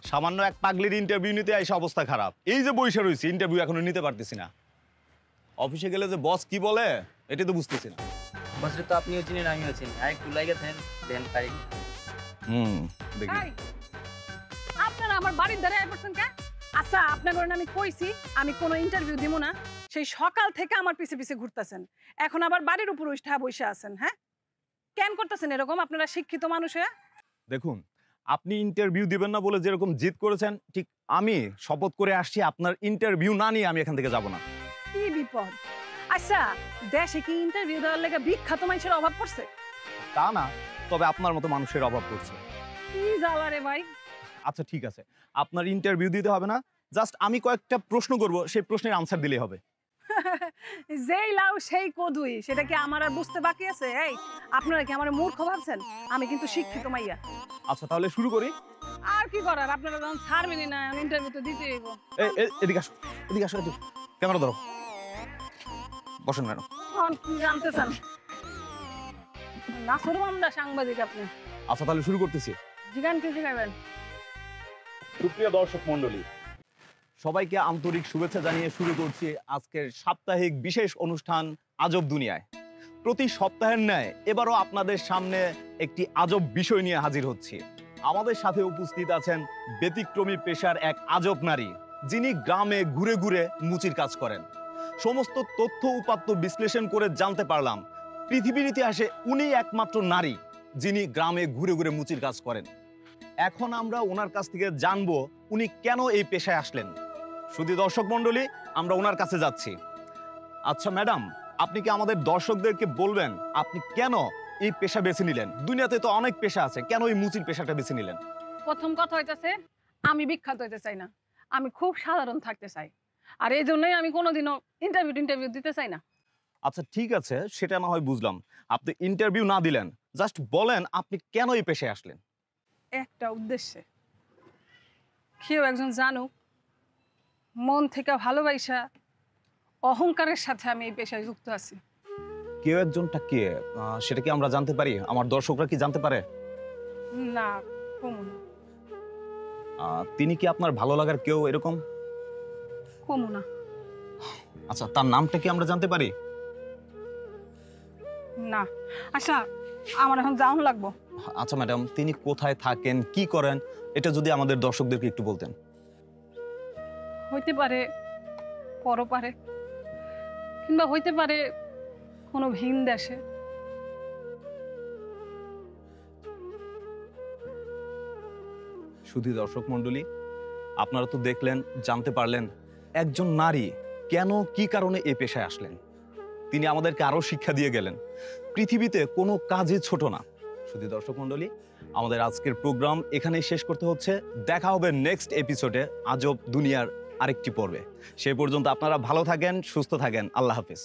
সামান্য এক পাগলির ইন্টারভিউ নিতে এসে অবস্থা খারাপ। এই যে বইসা রয়েছে, ইন্টারভিউ এখনো নিতে পারতেছি না। অফিসে গেলে যে বস কি বলে এটা তো বুঝতেছি না। বসরে তো আপনিও চিনেন, আমিও চিনি। আর একটু লাগে দেন পারি। দেখি। আপনারা আমার বাড়ির ধারে আইছেন কে? আচ্ছা, আপনাদের আমি কইছি আমি কোনো ইন্টারভিউ দিব না। সেই সকাল থেকে আমার পিছে পিছে ঘুরতেছেন। এখন আবার বাড়ির উপর উঠা বসে আছেন, হ্যাঁ? কেন করতেছেন এরকম? আপনারা শিক্ষিত মানুষ হয়ে। দেখুন, আপনি ইন্টারভিউ দিবেন না বলে যেরকম জিদ করেছেন, ঠিক আমি শপথ করে আসছি আপনার ইন্টারভিউ না নিয়ে আমি এখান থেকে যাব না। কি বিপদ! আচ্ছা, দেশে কি ইন্টারভিউ দেওয়ার লেগে বিখ্যাত মানুষের অভাব পড়ছে? তা না, তবে আপনার মতো মানুষের অভাব পড়ছে। কি জ্বালা রে ভাই! আচ্ছা ঠিক আছে, আপনার ইন্টারভিউ দিতে হবে না, জাস্ট আমি কয়েকটা প্রশ্ন করব, সেই প্রশ্নের আনসার দিলেই হবে। যেই লাউ সেই কদুই, সেটা কি আমার আর বুঝতে বাকি আছে? এই, আপনারা কি আমার মূর্খ ভাবছেন? আমি কিন্তু শিক্ষিত মাইয়া। আচ্ছা তাহলে শুরু করি। আর কি করার, আপনারা যখন ছাড়বেনই না, ইন্টারভিউ তো দিতে হইব। এদিকে আসো, এদিকে আসো, এদিকে ক্যামেরা ধরো, বসেন ম্যাডাম। কি জানতে চান? নাসর বান্দা সাংবাদিক আপনি। আচ্ছা তাহলে শুরু করতেছি। জিগান কি জিগাবেন? সুপ্রিয় দর্শক মণ্ডলী, সবাইকে আন্তরিক শুভেচ্ছা জানিয়ে শুরু করছি আজকের সাপ্তাহিক বিশেষ অনুষ্ঠান আজব দুনিয়ায়। প্রতি সপ্তাহের ন্যায় এবারও আপনাদের সামনে একটি আজব বিষয় নিয়ে হাজির হচ্ছি। আমাদের সাথে উপস্থিত আছেন ব্যতিক্রমী পেশার এক আজব নারী, যিনি গ্রামে ঘুরে ঘুরে মুচির কাজ করেন। সমস্ত তথ্য উপাত্ত বিশ্লেষণ করে জানতে পারলাম পৃথিবীর ইতিহাসে উনি একমাত্র নারী যিনি গ্রামে ঘুরে ঘুরে মুচির কাজ করেন। এখন আমরা ওনার কাছ থেকে জানবো উনি কেন এই পেশায় আসলেন। শুধু দর্শক মণ্ডলী, আমরা ওনার কাছে যাচ্ছি। আচ্ছা ম্যাডাম, আপনি কি আমাদের দর্শকদেরকে বলবেন আপনি কেন এই পেশা বেছে নিলেন? দুনিয়াতে তো অনেক পেশা আছে, কেন এই মুচির পেশাটা বেছে নিলেন? প্রথম কথা হইতেছে, আমি বিখ্যাত হইতে চাই না, আমি খুব সাধারণ থাকতে চাই। আর এই জন্যই আমি কোনোদিনও ইন্টারভিউ দিতে চাই না। আচ্ছা ঠিক আছে, সেটা না হয় বুঝলাম, আপনি ইন্টারভিউ না দিলেন, জাস্ট বলেন আপনি কেন এই পেশায় আসলেন। একটা উদ্দেশ্যে, কেউ একজন জানুক মন থেকে ভালোবাসা অহংকারের সাথে আমি এই পেশায় যুক্ত আছি। কেউ একজনটা কে, সেটা কি আমরা জানতে পারি? আমার দর্শকরা কি জানতে পারে? না, কমু না। তিনি কি আপনার ভালো লাগার কেউ এরকম? কমু না। আচ্ছা, তার নামটা কি আমরা জানতে পারি? না। আচ্ছা, আমার এখন যাওন লাগবো। আচ্ছা ম্যাডাম, তিনি কোথায় থাকেন, কি করেন, এটা যদি আমাদের দর্শকদেরকে একটু বলতেন। হইতে পারে পরপারে, কিংবা হইতে পারে কোনো ভিন দেশে। শুধু দর্শক মণ্ডলী, আপনারা তো দেখলেন, জানতে পারলেন একজন নারী কেন কি কারণে এই পেশায় আসলেন। তিনি আমাদেরকে আরো শিক্ষা দিয়ে গেলেন পৃথিবীতে কোনো কাজই ছোট না। শুধু দর্শক মণ্ডলী, আমাদের আজকের প্রোগ্রাম এখানেই শেষ করতে হচ্ছে। দেখা হবে নেক্সট এপিসোডে আজব দুনিয়ার আরেকটি পর্বে। সে পর্যন্ত আপনারা ভালো থাকেন, সুস্থ থাকেন। আল্লাহ হাফেজ।